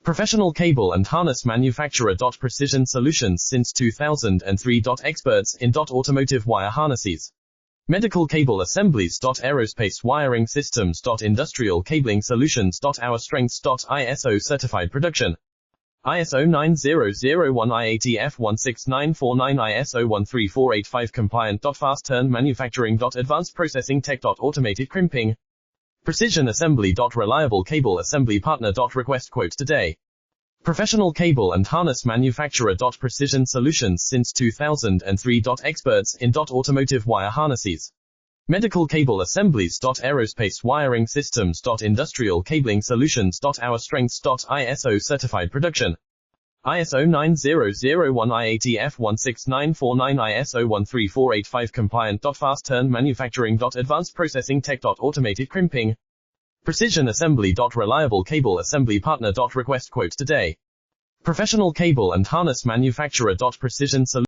Professional cable and harness manufacturer. Precision solutions since 2003. Experts in automotive wire harnesses, medical cable assemblies. Aerospace wiring systems. Industrial cabling solutions. Our strengths. ISO certified production. ISO 9001 IATF 16949 ISO 13485 compliant. Fast turn manufacturing. Advanced processing tech. Automated crimping. Precision assembly. Reliable cable assembly partner. Request quote today. Professional cable and harness manufacturer. Precision solutions since 2003. Experts in automotive wire harnesses, medical cable assemblies. Aerospace wiring systems. Industrial cabling solutions. Our strengths. ISO certified production. ISO 9001 IATF 16949 ISO 13485 compliant. Fast turn manufacturing. Advanced processing tech. Automated crimping. Precision assembly. Reliable cable assembly partner. Request quote today. Professional cable and harness manufacturer. Precision solutions.